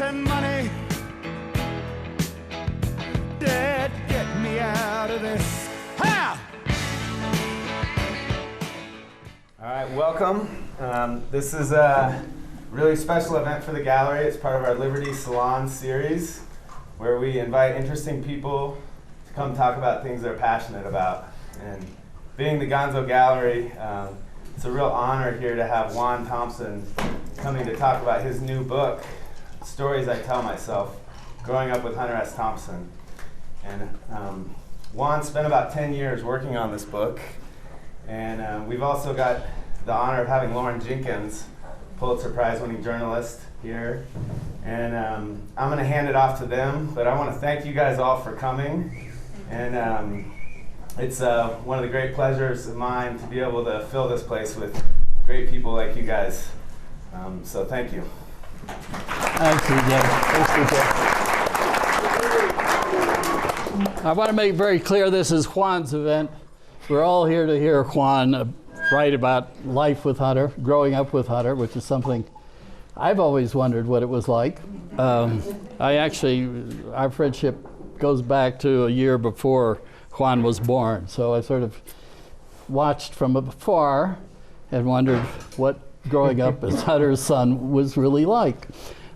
chasing money. Dad, get me out of this. Ha! All right, welcome. This is a really special event for the gallery. It's part of our Liberty Salon series, where we invite interesting people to come talk about things they're passionate about. And being the Gonzo Gallery, it's a real honor here to have Juan Thompson coming to talk about his new book, Stories I Tell Myself, Growing Up with Hunter S. Thompson. And Juan spent about 10 years working on this book. And we've also got the honor of having Loren Jenkins, Pulitzer Prize-winning journalist, here. And I'm going to hand it off to them, but I want to thank you guys all for coming. And it's one of the great pleasures of mine to be able to fill this place with great people like you guys. So thank you. Thanks, CJ. Thanks, CJ. I want to make very clear this is Juan's event. We're all here to hear Juan write about life with Hunter, growing up with Hunter, which is something I've always wondered what it was like. Our friendship goes back to a year before Juan was born, so I sort of watched from afar and wondered what growing up as Hunter's son was really like.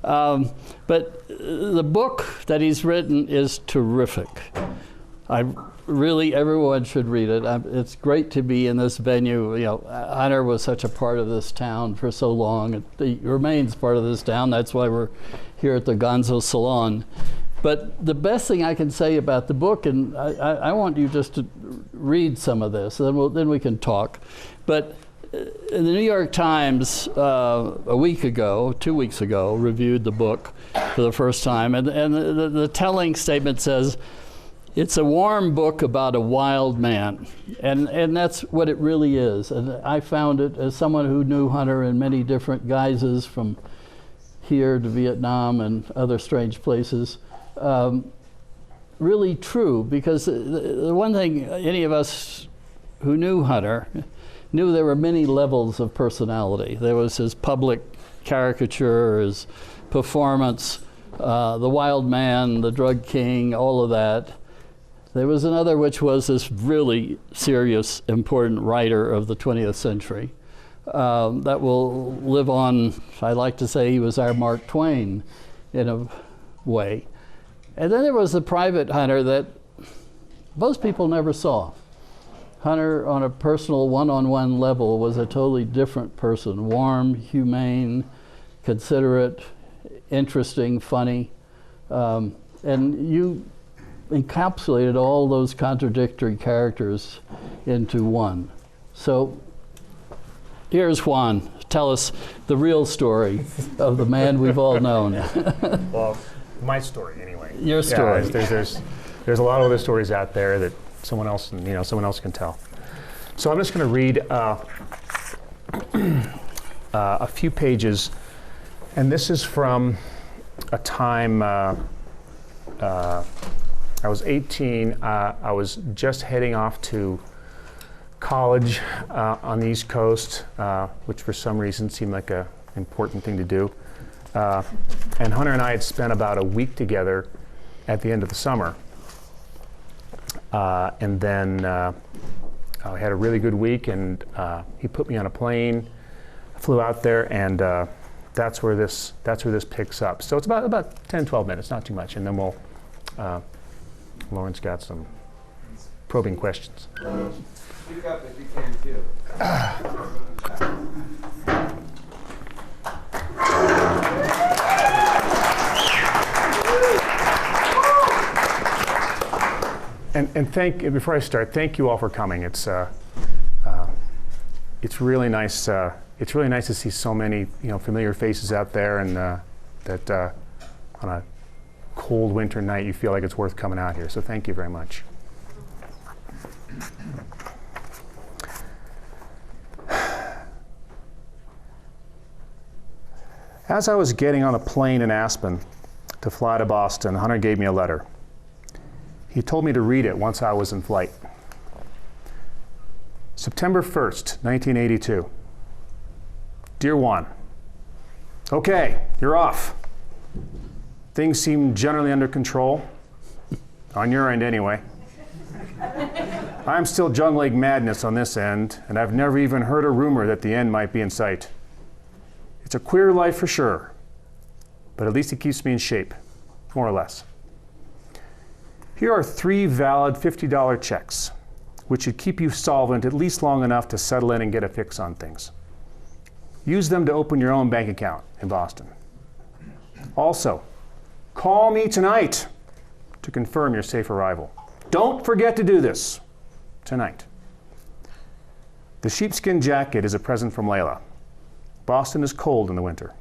But the book that he's written is terrific. Everyone should read it. It's great to be in this venue. You know, Hunter was such a part of this town for so long. He remains part of this town. That's why we're here at the Gonzo Salon. But the best thing I can say about the book, and I want you just to read some of this, then we can talk. But the New York Times a week ago, 2 weeks ago, reviewed the book for the first time, and the telling statement says, it's a warm book about a wild man, and that's what it really is. And I found it, as someone who knew Hunter in many different guises, from here to Vietnam and other strange places, really true, because the one thing any of us who knew Hunter knew, there were many levels of personality. There was his public caricature, his performance, the wild man, the drug king, all of that. There was another, which was this really serious, important writer of the 20th century that will live on. I like to say he was our Mark Twain in a way. And then there was the private Hunter that most people never saw. Hunter, on a personal one-on-one level, was a totally different person. Warm, humane, considerate, interesting, funny. And you encapsulated all those contradictory characters into one. So here's Juan. Tell us the real story of the man we've all known. Well, my story anyway. Your story. Yeah, there's a lot of other stories out there that someone else can tell. So I'm just going to read a few pages, and this is from a time I was 18. I was just heading off to college on the East Coast, which for some reason seemed like an important thing to do. And Hunter and I had spent about a week together at the end of the summer. And then I had a really good week, and he put me on a plane, flew out there, and that's where this picks up. So it's about 10, 12 minutes, not too much, and then we'll Lauren's got some probing questions. Speak up if you can too. And before I start, thank you all for coming. It's really nice. It's really nice to see so many familiar faces out there, and that on a cold winter night you feel like it's worth coming out here. So thank you very much. As I was getting on a plane in Aspen to fly to Boston, Hunter gave me a letter. He told me to read it once I was in flight. September 1st, 1982. Dear Juan, okay, you're off. Things seem generally under control, on your end anyway. I'm still juggling madness on this end, and I've never even heard a rumor that the end might be in sight. It's a queer life for sure, but at least it keeps me in shape, more or less. Here are 3 valid $50 checks, which should keep you solvent at least long enough to settle in and get a fix on things. Use them to open your own bank account in Boston. Also, call me tonight to confirm your safe arrival. Don't forget to do this tonight. The sheepskin jacket is a present from Layla. Boston is cold in the winter.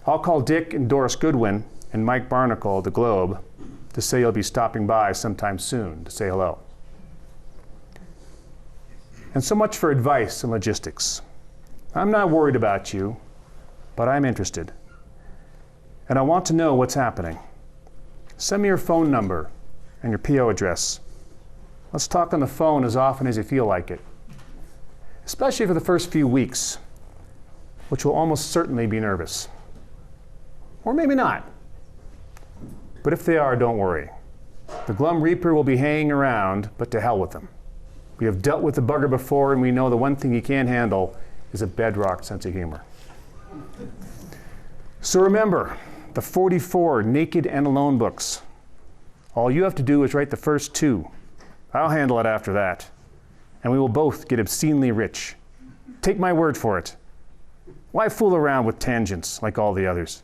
I'll call Dick and Doris Goodwin and Mike Barnacle of the Globe to say you'll be stopping by sometime soon to say hello. And so much for advice and logistics. I'm not worried about you, but I'm interested. And I want to know what's happening. Send me your phone number and your PO address. Let's talk on the phone as often as you feel like it, especially for the first few weeks, which will almost certainly be nervous. Or maybe not. But if they are, don't worry. The Glum Reaper will be hanging around, but to hell with them. We have dealt with the bugger before, and we know the one thing he can't handle is a bedrock sense of humor. So remember, the 44 Naked and Alone books. All you have to do is write the first 2. I'll handle it after that. And we will both get obscenely rich. Take my word for it. Why fool around with tangents like all the others?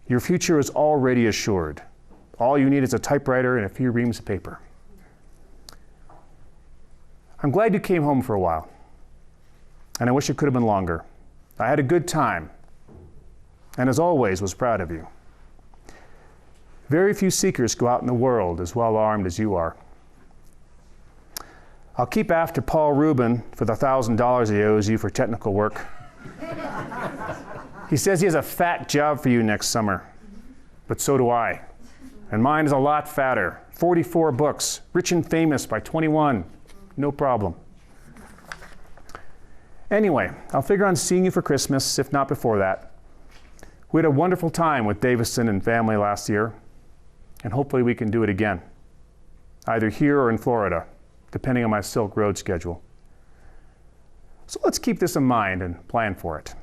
Your future is already assured. All you need is a typewriter and a few reams of paper. I'm glad you came home for a while. And I wish it could have been longer. I had a good time. And as always, was proud of you. Very few seekers go out in the world as well armed as you are. I'll keep after Paul Rubin for the $1,000 he owes you for technical work. He says he has a fat job for you next summer, but so do I. And mine is a lot fatter. 44 books, rich and famous by 21, no problem. Anyway, I'll figure on seeing you for Christmas, if not before that. We had a wonderful time with Davison and family last year, and hopefully we can do it again, either here or in Florida, depending on my Silk Road schedule. So let's keep this in mind and plan for it.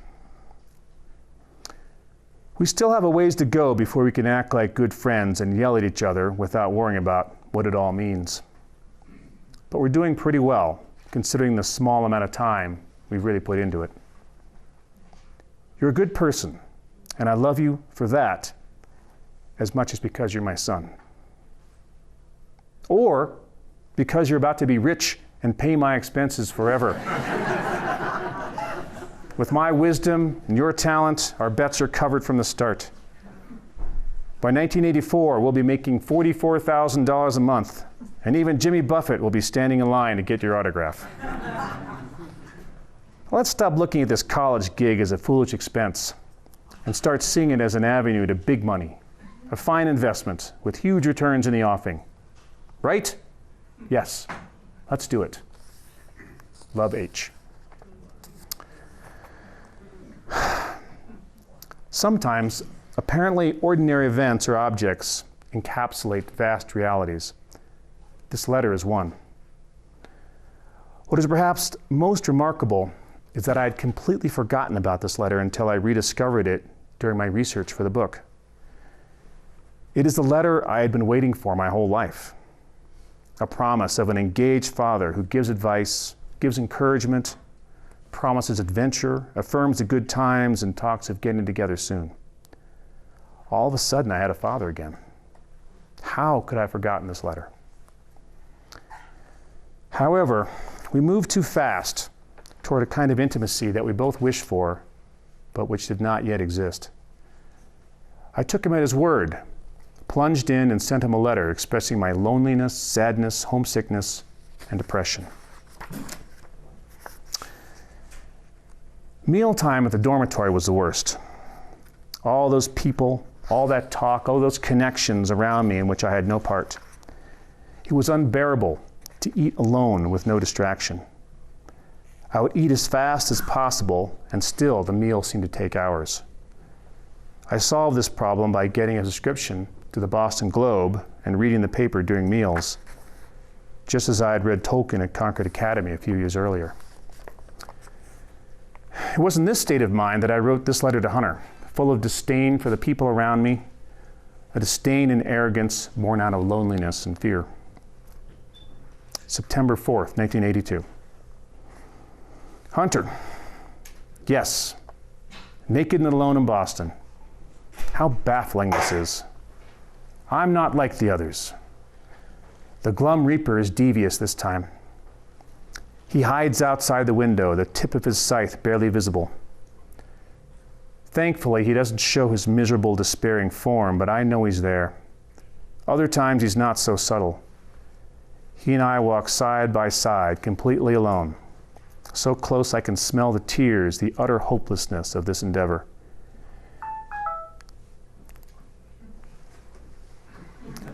We still have a ways to go before we can act like good friends and yell at each other without worrying about what it all means. But we're doing pretty well, considering the small amount of time we've really put into it. You're a good person, and I love you for that as much as because you're my son. Or because you're about to be rich and pay my expenses forever. With my wisdom and your talent, our bets are covered from the start. By 1984, we'll be making $44,000 a month, and even Jimmy Buffett will be standing in line to get your autograph. Let's stop looking at this college gig as a foolish expense and start seeing it as an avenue to big money, a fine investment with huge returns in the offing. Right? Yes. Let's do it. Love, H. Sometimes, apparently ordinary events or objects encapsulate vast realities. This letter is one. What is perhaps most remarkable is that I had completely forgotten about this letter until I rediscovered it during my research for the book. It is the letter I had been waiting for my whole life. A promise of an engaged father who gives advice, gives encouragement, promises adventure, affirms the good times, and talks of getting together soon. All of a sudden, I had a father again. How could I have forgotten this letter? However, we moved too fast toward a kind of intimacy that we both wished for, but which did not yet exist. I took him at his word, plunged in and sent him a letter expressing my loneliness, sadness, homesickness, and depression. Mealtime at the dormitory was the worst. All those people, all that talk, all those connections around me in which I had no part. It was unbearable to eat alone with no distraction. I would eat as fast as possible, and still the meal seemed to take hours. I solved this problem by getting a subscription to the Boston Globe and reading the paper during meals, just as I had read Tolkien at Concord Academy a few years earlier. It was in this state of mind that I wrote this letter to Hunter, full of disdain for the people around me, a disdain and arrogance born out of loneliness and fear. September 4th, 1982. Hunter, yes, naked and alone in Boston. How baffling this is. I'm not like the others. The glum reaper is devious this time. He hides outside the window, the tip of his scythe barely visible. Thankfully, he doesn't show his miserable, despairing form, but I know he's there. Other times, he's not so subtle. He and I walk side by side, completely alone. So close I can smell the tears, the utter hopelessness of this endeavor.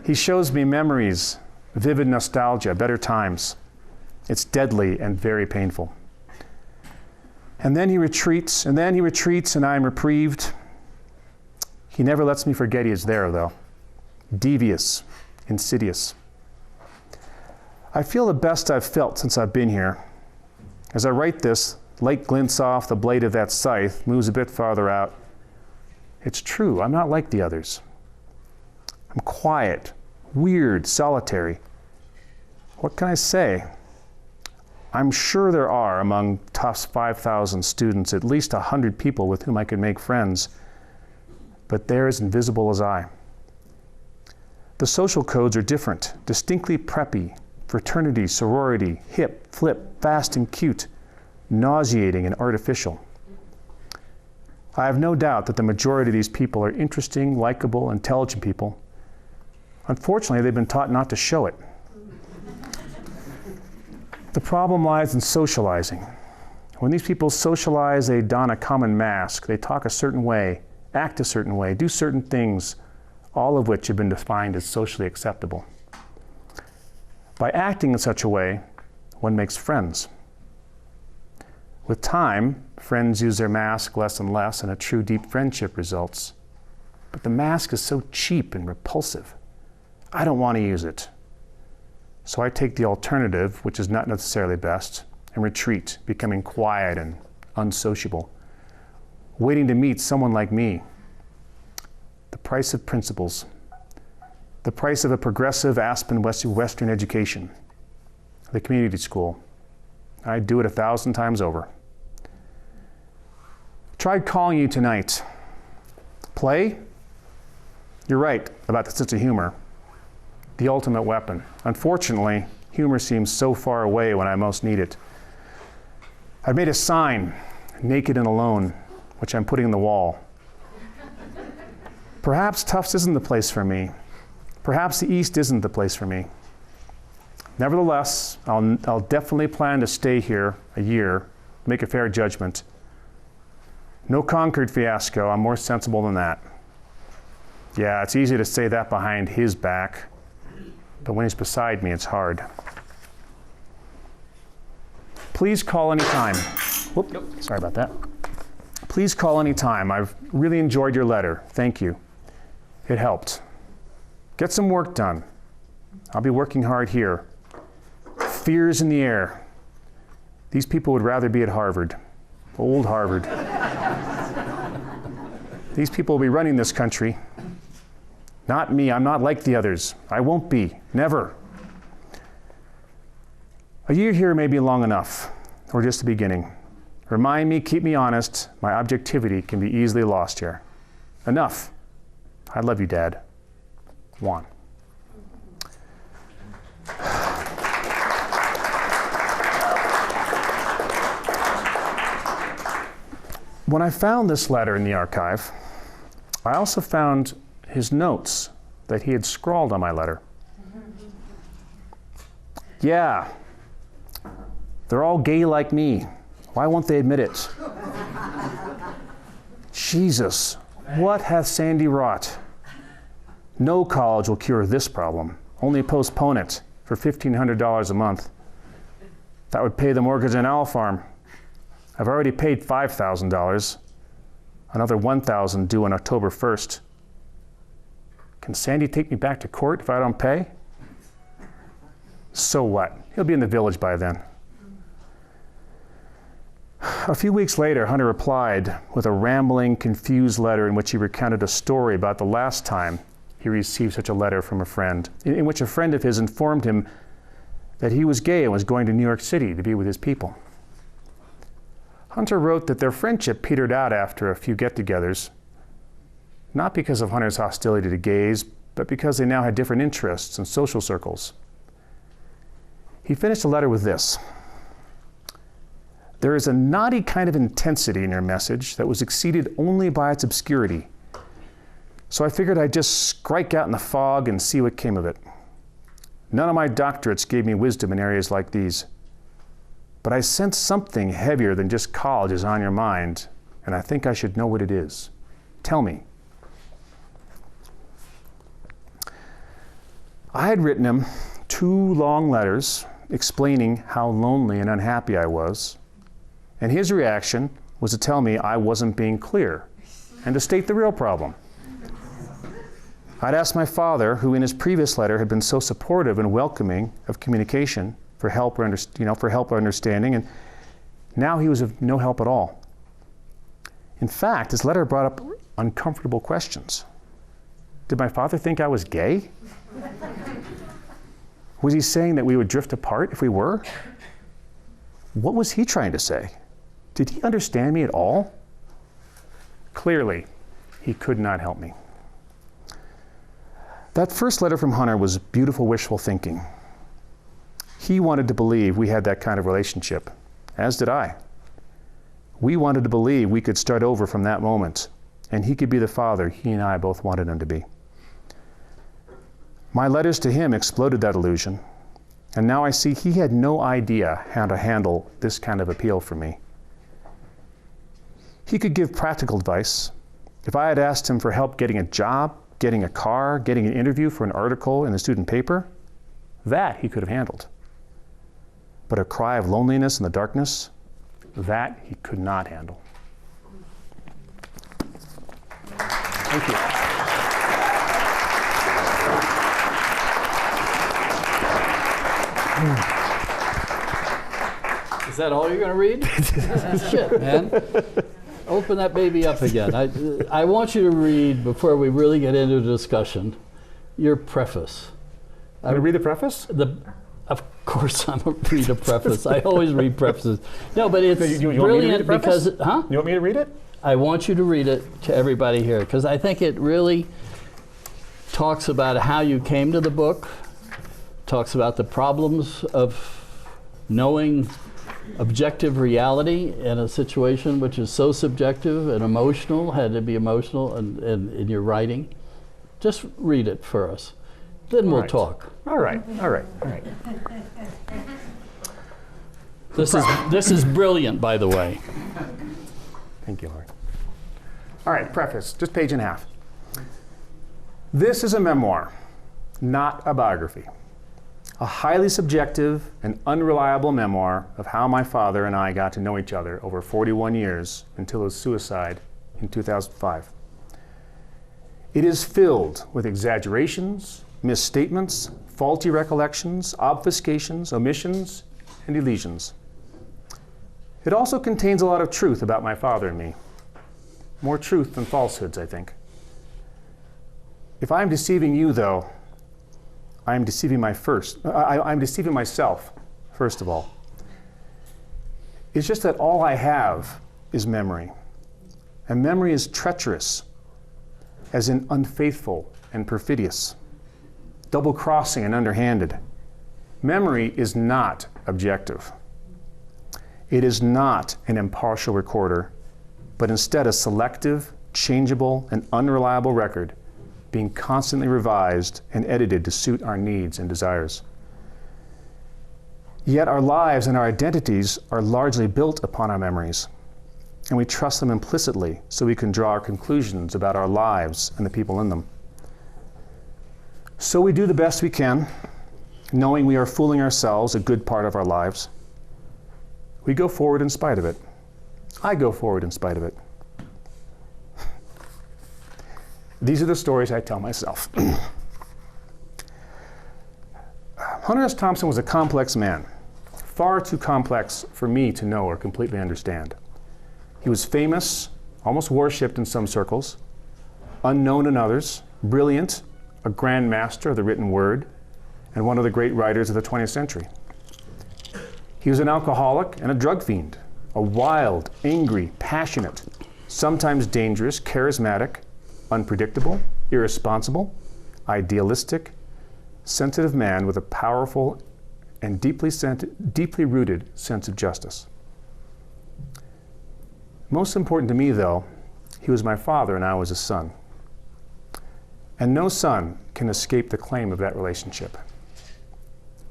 He shows me memories, vivid nostalgia, better times. It's deadly and very painful. And then he retreats, and I am reprieved. He never lets me forget he is there, though. Devious, insidious. I feel the best I've felt since I've been here. As I write this, light glints off the blade of that scythe, moves a bit farther out. It's true, I'm not like the others. I'm quiet, weird, solitary. What can I say? I'm sure there are among Tufts' 5,000 students at least 100 people with whom I could make friends, but they're as invisible as I. The social codes are different, distinctly preppy, fraternity, sorority, hip, flip, fast and cute, nauseating and artificial. I have no doubt that the majority of these people are interesting, likable, intelligent people. Unfortunately, they've been taught not to show it. The problem lies in socializing. When these people socialize, they don a common mask. They talk a certain way, act a certain way, do certain things, all of which have been defined as socially acceptable. By acting in such a way, one makes friends. With time, friends use their mask less and less, and a true deep friendship results. But the mask is so cheap and repulsive. I don't want to use it. So I take the alternative, which is not necessarily best, and retreat, becoming quiet and unsociable, waiting to meet someone like me. The price of principles. The price of a progressive Aspen Western education. The community school. I'd do it 1,000 times over. Tried calling you tonight. Play? You're right about the sense of humor. The ultimate weapon. Unfortunately, humor seems so far away when I most need it. I've made a sign, naked and alone, which I'm putting on the wall. Perhaps Tufts isn't the place for me. Perhaps the East isn't the place for me. Nevertheless, I'll definitely plan to stay here a year, make a fair judgment. No Concord fiasco, I'm more sensible than that. Yeah, it's easy to say that behind his back, but when he's beside me, it's hard. Please call anytime. Whoop, sorry about that. Please call anytime. I've really enjoyed your letter. Thank you. It helped. Get some work done. I'll be working hard here. Fear's in the air. These people would rather be at Harvard. Old Harvard. These people will be running this country. Not me. I'm not like the others. I won't be. Never. A year here may be long enough, or just the beginning. Remind me, keep me honest. My objectivity can be easily lost here. Enough. I love you, Dad. Juan. When I found this letter in the archive, I also found his notes that he had scrawled on my letter. Yeah, they're all gay like me. Why won't they admit it? Jesus, what hath Sandy wrought? No college will cure this problem. Only postpone it for $1,500 a month. That would pay the mortgage on Owl Farm. I've already paid $5,000. another 1,000 due on October 1st. Can Sandy take me back to court if I don't pay? So what? He'll be in the village by then. A few weeks later, Hunter replied with a rambling, confused letter in which he recounted a story about the last time he received such a letter from a friend, in which a friend of his informed him that he was gay and was going to New York City to be with his people. Hunter wrote that their friendship petered out after a few get-togethers, not because of Hunter's hostility to gays, but because they now had different interests and social circles. He finished the letter with this: "There is a naughty kind of intensity in your message that was exceeded only by its obscurity. So I figured I'd just strike out in the fog and see what came of it. None of my doctorates gave me wisdom in areas like these. But I sense something heavier than just college is on your mind, and I think I should know what it is. Tell me." I had written him 2 long letters explaining how lonely and unhappy I was, and his reaction was to tell me I wasn't being clear and to state the real problem. I'd asked my father, who in his previous letter had been so supportive and welcoming of communication, for help or understanding, and now he was of no help at all. In fact, his letter brought up uncomfortable questions. Did my father think I was gay? Was he saying that we would drift apart if we were? What was he trying to say? Did he understand me at all? Clearly, he could not help me. That first letter from Hunter was beautiful wishful thinking. He wanted to believe we had that kind of relationship, as did I. We wanted to believe we could start over from that moment, and he could be the father he and I both wanted him to be. My letters to him exploded that illusion, and now I see he had no idea how to handle this kind of appeal for me. He could give practical advice. If I had asked him for help getting a job, getting a car, getting an interview for an article in the student paper, that he could have handled. But a cry of loneliness in the darkness, that he could not handle. Thank you. Is that all you're going to read? Shit, man. Open that baby up again. I want you to read, before we really get into the discussion, your preface. I'm going to read the preface? Of course I'm going to read a preface. I always read prefaces. No, but it's you brilliant because... Huh? You want me to read it? I want you to read it to everybody here, because I think it really talks about how you came to the book, talks about the problems of knowing objective reality in a situation which is so subjective and emotional, had to be emotional in your writing. Just read it for us. Then we'll talk. All right. This is brilliant, by the way. Thank you, Loren. All right, preface, just page and a half. This is a memoir, not a biography. A highly subjective and unreliable memoir of how my father and I got to know each other over 41 years until his suicide in 2005. It is filled with exaggerations, misstatements, faulty recollections, obfuscations, omissions, and elisions. It also contains a lot of truth about my father and me. More truth than falsehoods, I think. If I'm deceiving you, though, I'm deceiving I'm deceiving myself, first of all. It's just that all I have is memory. And memory is treacherous, as in unfaithful and perfidious, double-crossing and underhanded. Memory is not objective. It is not an impartial recorder, but instead a selective, changeable, and unreliable record being constantly revised and edited to suit our needs and desires. Yet our lives and our identities are largely built upon our memories, and we trust them implicitly so we can draw our conclusions about our lives and the people in them. So we do the best we can, knowing we are fooling ourselves a good part of our lives. We go forward in spite of it. I go forward in spite of it. these are the stories I tell myself. Hunter S. Thompson was a complex man, far too complex for me to know or completely understand. He was famous, almost worshipped in some circles, unknown in others, brilliant, a grand master of the written word, and one of the great writers of the 20th century. He was an alcoholic and a drug fiend, a wild, angry, passionate, sometimes dangerous, charismatic, unpredictable, irresponsible, idealistic, sensitive man with a powerful and deeply rooted sense of justice. Most important to me, though, he was my father and I was his son. And no son can escape the claim of that relationship.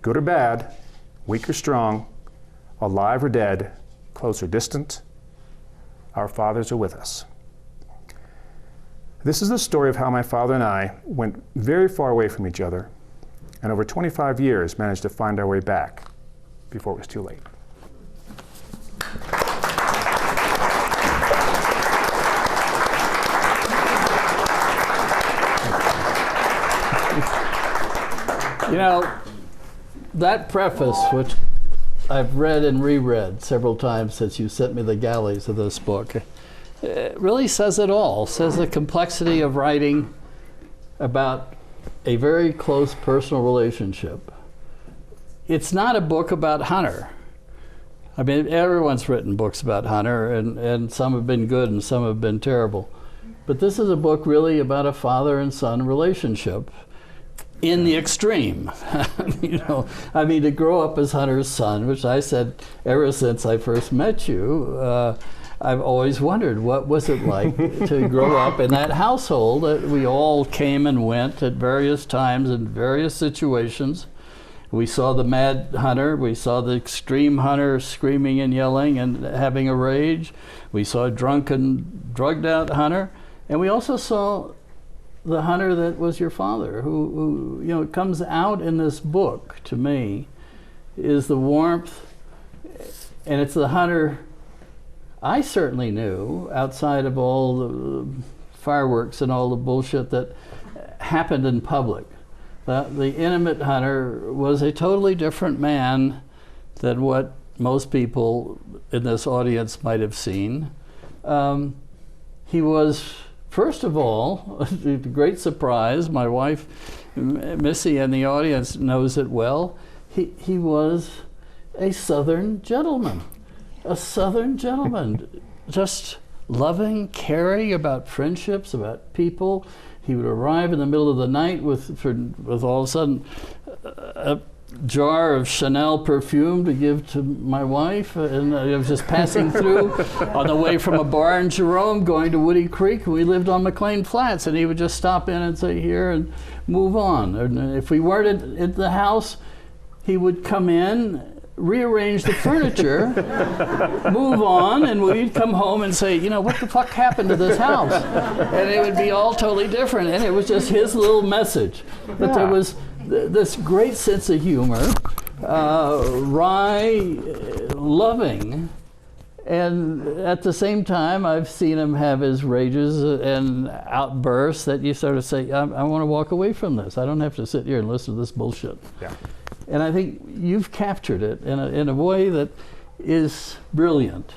Good or bad, weak or strong, alive or dead, close or distant, our fathers are with us. This is the story of how my father and I went very far away from each other, and over 25 years managed to find our way back before it was too late. You know, that preface, which I've read and reread several times since you sent me the galleys of this book, it really says it all. Says the complexity of writing about a very close personal relationship. It's not a book about Hunter. I mean, everyone's written books about Hunter, and some have been good and some have been terrible. But this is a book really about a father and son relationship in the extreme. You know, I mean, to grow up as Hunter's son, which I said ever since I first met you, I've always wondered what was it like to grow up in that household that we all came and went at various times in various situations. We saw the mad Hunter, we saw the extreme Hunter screaming and yelling and having a rage. We saw a drunken, drugged out Hunter, and we also saw the Hunter that was your father, who you know, comes out in this book to me, is the warmth, and it's the Hunter I certainly knew, outside of all the fireworks and all the bullshit that happened in public. The intimate Hunter was a totally different man than what most people in this audience might have seen. He was, first of all, the great surprise, my wife Missy in the audience knows it well, he was a Southern gentleman. A Southern gentleman, just loving, caring about friendships, about people. He would arrive in the middle of the night with all of a sudden a jar of Chanel perfume to give to my wife, and I was just passing through on the way from a bar in Jerome going to Woody Creek. We lived on McLean Flats, and he would just stop in and say, here, and move on. And if we weren't at the house, he would come in, rearrange the furniture, move on, and we'd come home and say, you know, what the fuck happened to this house? And it would be all totally different, and it was just his little message. But there was this great sense of humor, wry, loving, and at the same time, I've seen him have his rages and outbursts that you sort of say, I want to walk away from this. I don't have to sit here and listen to this bullshit. Yeah. And I think you've captured it in a way that is brilliant.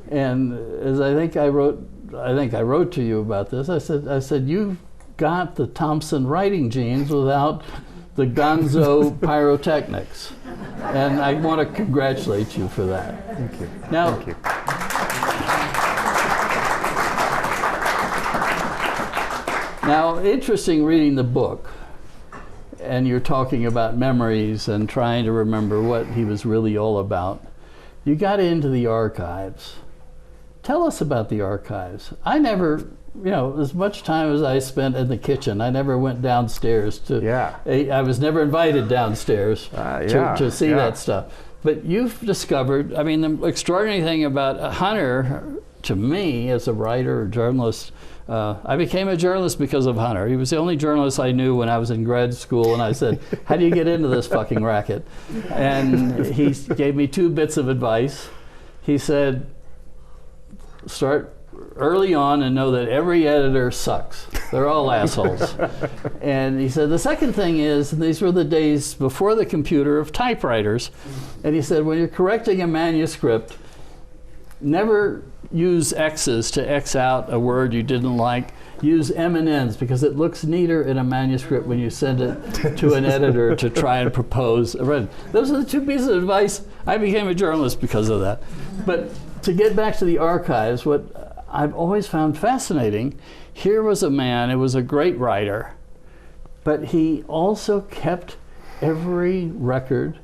And as I think I wrote to you about this, I said you've got the Thompson writing genes without the Gonzo pyrotechnics. And I want to congratulate you for that. Thank you. Now, thank you. Now, interesting reading the book, and you're talking about memories and trying to remember what he was really all about. You got into the archives. Tell us about the archives. I never, you know, as much time as I spent in the kitchen, I never went downstairs to, I was never invited downstairs to see that stuff. But you've discovered, I mean, the extraordinary thing about Hunter, to me, as a writer or journalist, I became a journalist because of Hunter. He was the only journalist I knew when I was in grad school, and I said, how do you get into this fucking racket? And he gave me 2 bits of advice. He said, start early on and know that every editor sucks. They're all assholes. And he said, the second thing is, and these were the days before the computer, of typewriters, and he said, when you're correcting a manuscript, never use X's to X out a word you didn't like. Use M&Ns, because it looks neater in a manuscript when you send it to an editor to try and propose a read. Those are the two pieces of advice. I became a journalist because of that. But to get back to the archives, what I've always found fascinating, here was a man, it was a great writer, but he also kept every record,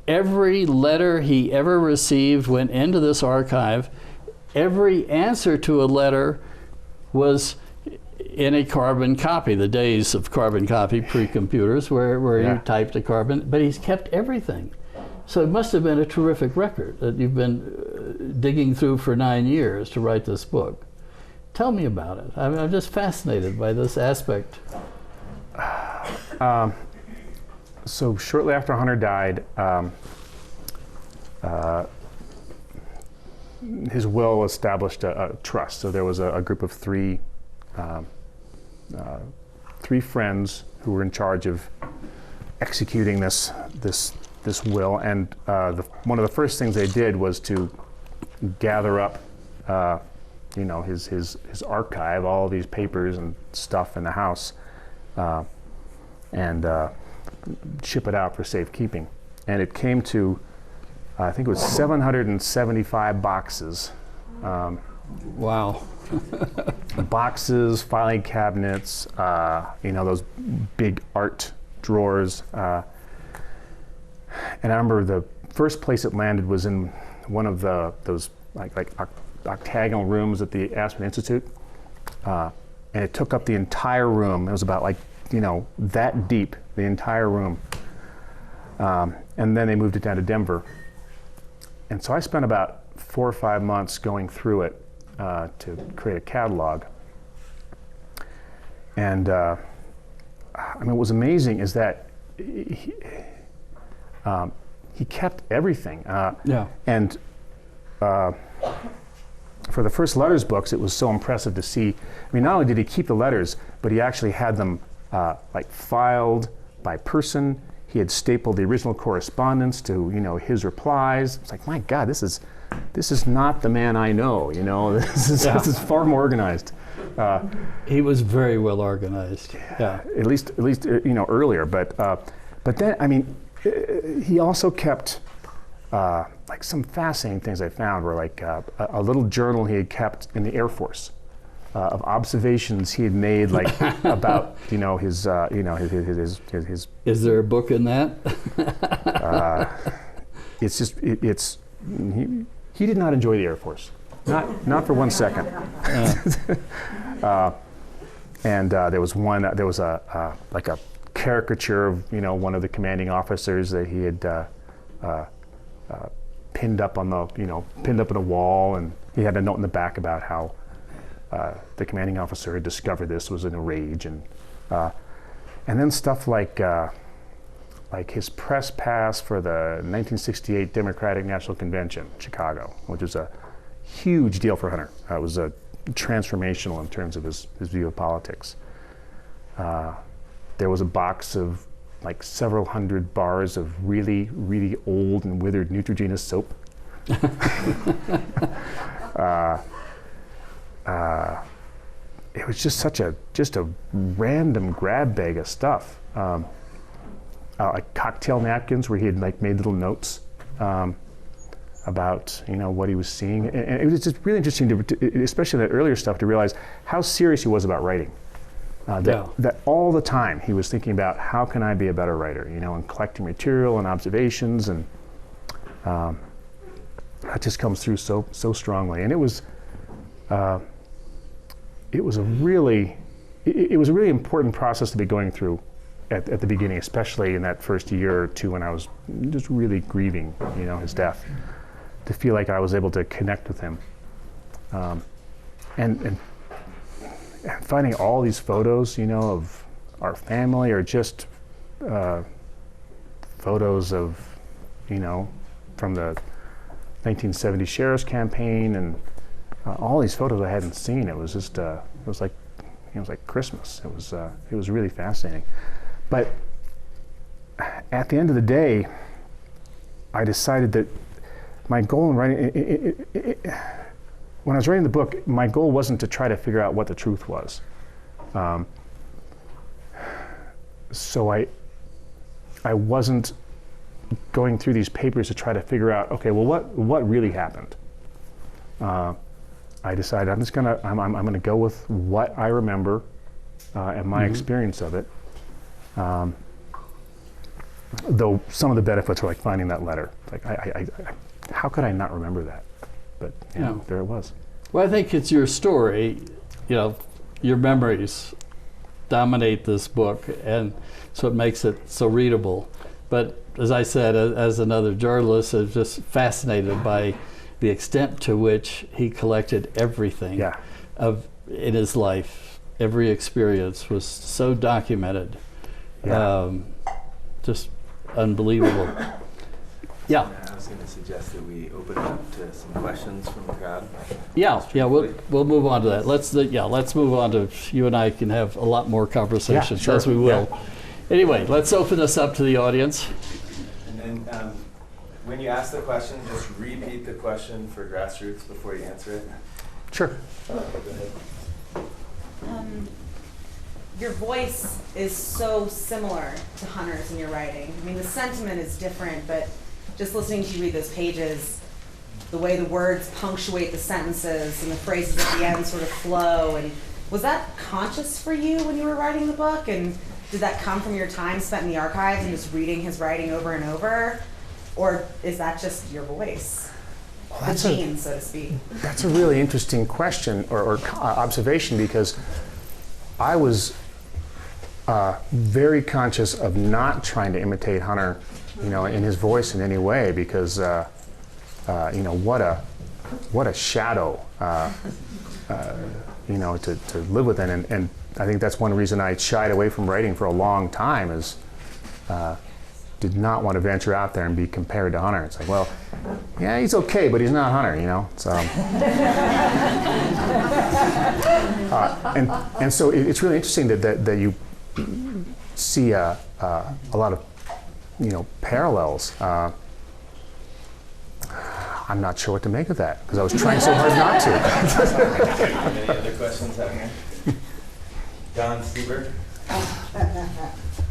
every letter he ever received went into this archive. Every answer to a letter was in a carbon copy, the days of carbon copy, pre-computers, where you typed a carbon, but he's kept everything. So it must have been a terrific record that you've been digging through for 9 years to write this book. Tell me about it. I'm just fascinated by this aspect. So shortly after Hunter died, his will established a trust. So there was a group of three friends who were in charge of executing this will, and one of the first things they did was to gather up, his archive, all these papers and stuff in the house, and ship it out for safekeeping. And it came to, I think it was 775 boxes. Wow. Boxes, filing cabinets, those big art drawers. And I remember the first place it landed was in one of those octagonal rooms at the Aspen Institute. And it took up the entire room. It was about that deep, the entire room. And then they moved it down to Denver. And so I spent about 4 or 5 months going through it to create a catalog. And what was amazing is that he kept everything. And for the first letters books, it was so impressive to see. Not only did he keep the letters, but he actually had them filed by person. He had stapled the original correspondence to his replies. It's like, my God, this is not the man I know. This is far more organized. He was very well organized. Yeah. At least earlier, but then he also kept some fascinating things I found were a little journal he had kept in the Air Force of observations he had made about his. Is there a book in that? He did not enjoy the Air Force, not for 1 second. And there was a caricature of one of the commanding officers that he had pinned up on a wall, and he had a note in the back about how the commanding officer had discovered this, was in a rage, and then stuff like his press pass for the 1968 Democratic National Convention, Chicago, which was a huge deal for Hunter. It was transformational in terms of his view of politics. There was a box of several hundred bars of really, really old and withered Neutrogena soap. It was just just a random grab bag of stuff. Cocktail napkins where he had made little notes about what he was seeing, and it was just really interesting to, especially that earlier stuff, to realize how serious he was about writing. That all the time he was thinking about how can I be a better writer, and collecting material and observations, and that just comes through so strongly. And it was a really important process to be going through at the beginning, especially in that first year or two when I was just really grieving, his death, to feel like I was able to connect with him, and finding all these photos, of our family, or just photos of, from the 1970 sheriff's campaign, and all these photos I hadn't seen. It was just it was like Christmas. It was really fascinating. But at the end of the day, I decided that my goal in writing, when I was writing the book, my goal wasn't to try to figure out what the truth was. So I wasn't going through these papers to try to figure out, okay, well, what really happened? I decided I'm gonna go with what I remember and my experience of it. Though some of the benefits were like finding that letter. Like I how could I not remember that? But there it was. Well, I think it's your story, your memories dominate this book, and so it makes it so readable. But as I said, as another journalist, I was just fascinated by the extent to which he collected everything in his life. Every experience was so documented. Just unbelievable. Yeah. I was going to suggest that we open it up to some questions from the crowd. Yeah. We'll move on to that. Let's move on to, you and I can have a lot more conversations, as we will. Yeah. Anyway, let's open this up to the audience. And then when you ask the question, just repeat the question for grassroots before you answer it. Sure. Go ahead. Your voice is so similar to Hunter's in your writing. I mean, the sentiment is different, but just listening to you read those pages, the way the words punctuate the sentences and the phrases at the end sort of flow. And was that conscious for you when you were writing the book? And did that come from your time spent in the archives and just reading his writing over and over? Or is that just your voice? Well, the gene, so to speak. That's a really interesting question or observation, because I was very conscious of not trying to imitate Hunter, in his voice in any way, because what a shadow, to live within, and I think that's one reason I shied away from writing for a long time, is did not want to venture out there and be compared to Hunter. It's like, well, yeah, he's okay, but he's not Hunter, So, and so it's really interesting that you see a lot of parallels. I'm not sure what to make of that, because I was trying so hard not to. Any other questions out here? Don Stieber.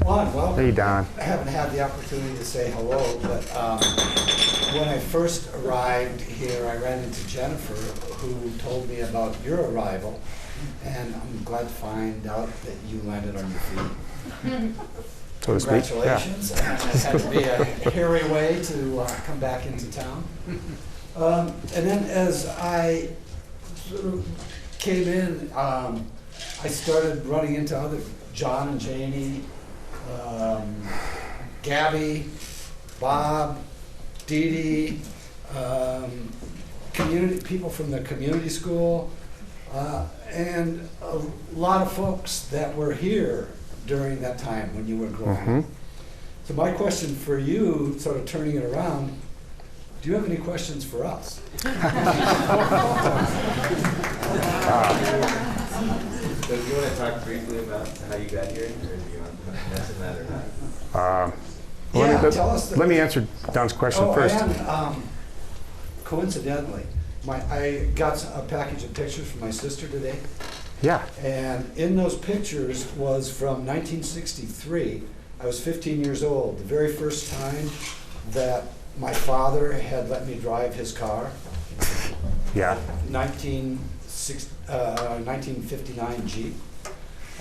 Juan, welcome. Hey, Don. I haven't had the opportunity to say hello, but when I first arrived here, I ran into Jennifer, who told me about your arrival, and I'm glad to find out that you landed on your feet. So to speak. Congratulations. Yeah. It had to be a hairy way to come back into town. And then as I sort of came in, I started running into other, John and Janie, Gabby, Bob, Dee Dee, people from the community school, and a lot of folks that were here during that time when you were growing up. So my question for you, sort of turning it around, do you have any questions for us? So do you want to talk briefly about how you got here, or do you want to mention that or not? Let me answer Don's question first. Coincidentally, I got a package of pictures from my sister today. Yeah. And in those pictures was from 1963. I was 15 years old, the very first time that my father had let me drive his car. Yeah. 1959 Jeep.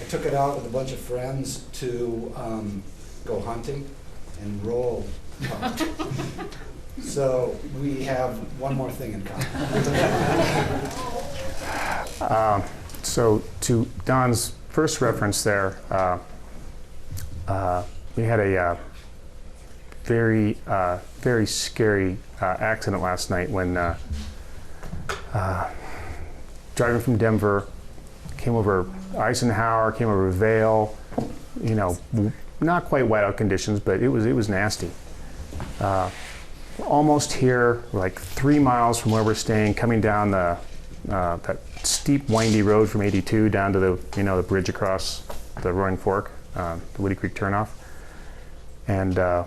I took it out with a bunch of friends to go hunting and roll. So we have one more thing in common. So to Don's first reference there, we had a very scary accident last night when driving from Denver, came over Eisenhower, came over Vail, not quite whiteout conditions, but it was nasty. Almost here, like 3 miles from where we're staying, coming down the that steep, windy road from 82 down to the bridge across the Roaring Fork, the Woody Creek turnoff. And I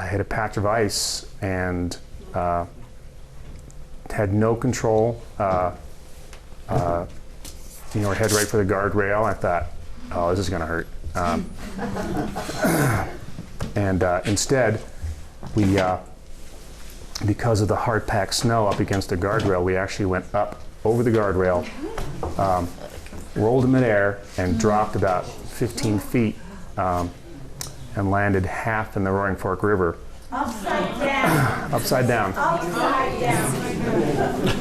hit a patch of ice and had no control. Head right for the guardrail. I thought, oh, this is going to hurt. And instead, we, because of the hard-packed snow up against the guardrail, we actually went up over the guardrail, rolled in midair, and dropped about 15 feet and landed half in the Roaring Fork River. Upside down. Upside down. Upside down. Is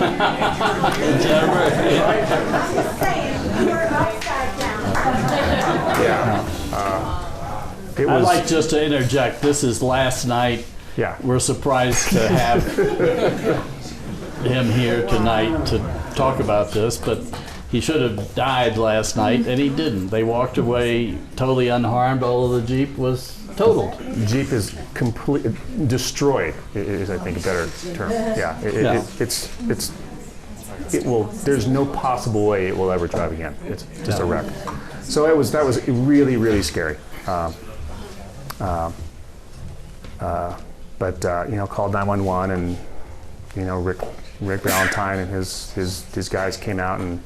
that right? I'm just saying, you were upside down. Yeah. It I'd was, like just to interject. This is last night. yeah. We're surprised to have him here tonight to talk about this, but he should have died last night, and he didn't. They walked away totally unharmed, although the Jeep was totaled. Jeep is completely destroyed. Is I think a better term. Yeah. It will. There's no possible way it will ever drive again. It's just a wreck. So that was really, really scary. But called 911, and Rick Valentine and his guys came out and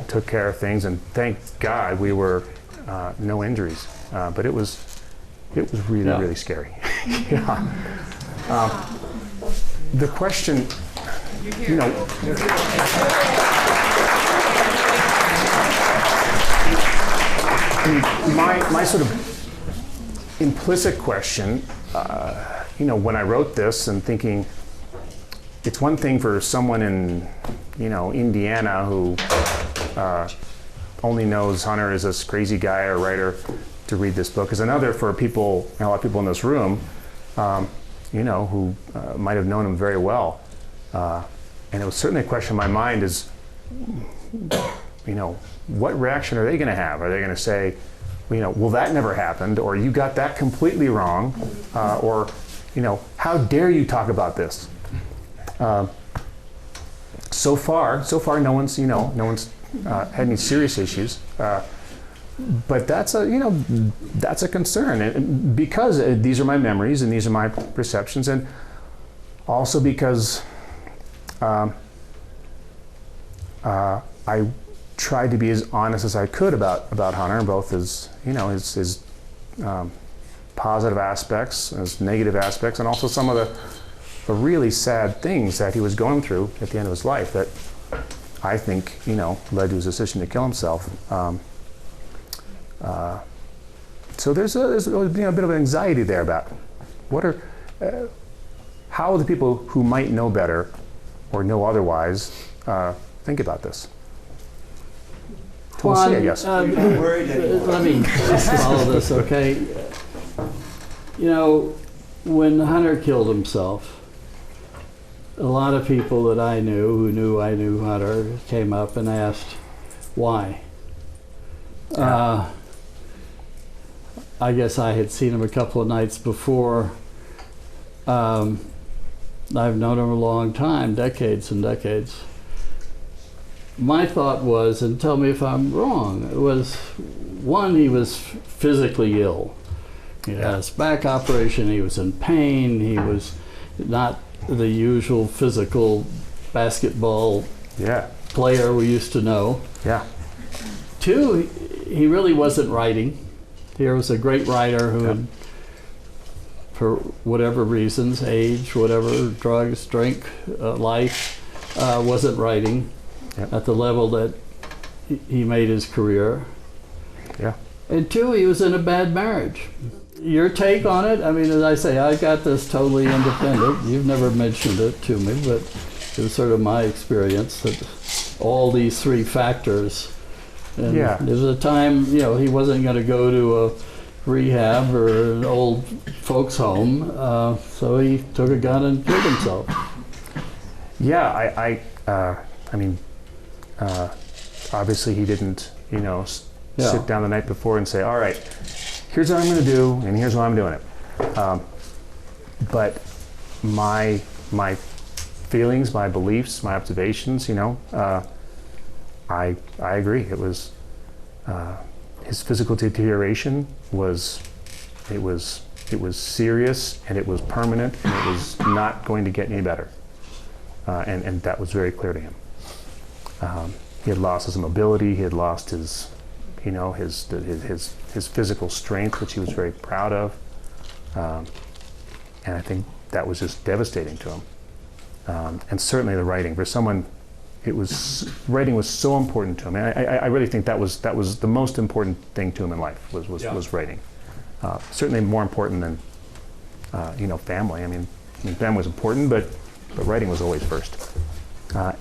took care of things, and thank God we were no injuries. But it was really, really scary. Yeah. The question, my sort of implicit question, when I wrote this and thinking, it's one thing for someone in, Indiana who only knows Hunter as this crazy guy or writer to read this book. Is another for people, a lot of people in this room, who might have known him very well. And it was certainly a question in my mind is, what reaction are they going to have? Are they going to say, well, that never happened, or you got that completely wrong, or, how dare you talk about this? So far, no one's had any serious issues, but that's a concern, and because these are my memories and these are my perceptions, and also because I tried to be as honest as I could about Hunter, both his positive aspects, his negative aspects, and also some of the really sad things that he was going through at the end of his life that I think, led to his decision to kill himself. So there's a bit of an anxiety there about how the people who might know better or know otherwise think about this. We'll see, I guess. Let me just follow this, okay? When Hunter killed himself, a lot of people that I knew who knew I knew Hunter came up and asked why. I guess I had seen him a couple of nights before. I've known him a long time, decades and decades. My thought was, and tell me if I'm wrong, it was, one, he was physically ill. He had his back operation, he was in pain, he was not the usual physical basketball player we used to know. Yeah. Two, he really wasn't writing. Here was a great writer who had, for whatever reasons, age, whatever, drugs, drink, life, wasn't writing at the level that he made his career. Yeah. And two, he was in a bad marriage. Your take on it? I mean, as I say, I got this totally independent. You've never mentioned it to me, but it was sort of my experience that all these three factors. And there was a time, he wasn't going to go to a rehab or an old folks home, so he took a gun and killed himself. Yeah, I mean, obviously he didn't, sit down the night before and say, all right, here's what I'm going to do, and here's why I'm doing it. But my feelings, my beliefs, my observations, you know, I agree. It was his physical deterioration was serious, and it was permanent, and it was not going to get any better, and that was very clear to him. He had lost his mobility. He had lost his, you know, his physical strength, which he was very proud of, and I think that was just devastating to him. And certainly the writing, for someone, writing was so important to him. And I really think that was the most important thing to him in life was writing. Certainly more important than you know, family. I mean, family was important, but writing was always first.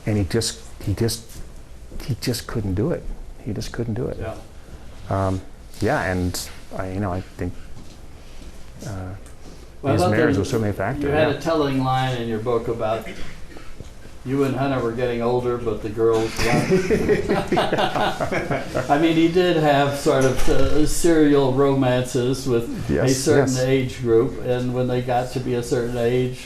And he just couldn't do it. He just couldn't do it. Yeah. And I think Well, his I thought marriage there- was certainly a factor. You had yeah. a telling line in your book about you and Hunter were getting older, but the girls weren't. I mean, he did have sort of serial romances with a Yes, certain yes. age group, and when they got to be a certain age,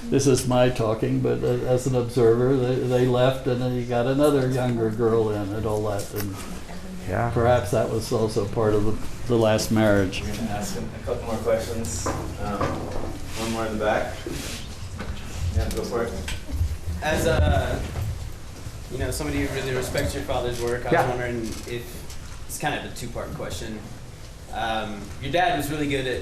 this is my talking, but as an observer, they left, and then he got another younger girl in and all that, and Yeah. perhaps that was also part of the last marriage. We're going to ask him a couple more questions. One more in the back. Yeah, go for it. As somebody who really respects your father's work, I was wondering if it's kind of a two-part question. Your dad was really good at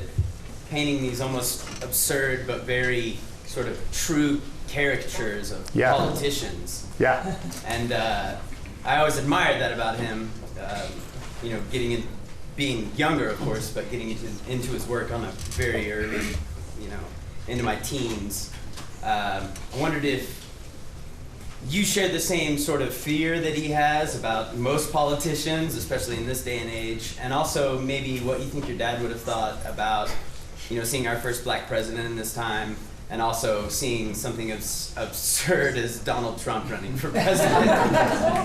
painting these almost absurd but very sort of true caricatures of politicians. Yeah. And I always admired that about him. Being younger, of course, but getting into his work on a very early, into my teens. I wondered if you shared the same sort of fear that he has about most politicians, especially in this day and age, and also maybe what you think your dad would have thought about, seeing our first black president in this time, and also seeing something as absurd as Donald Trump running for president.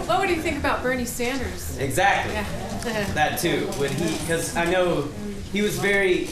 What would you think about Bernie Sanders? Exactly. Yeah. That too. Would he? Because I know he was very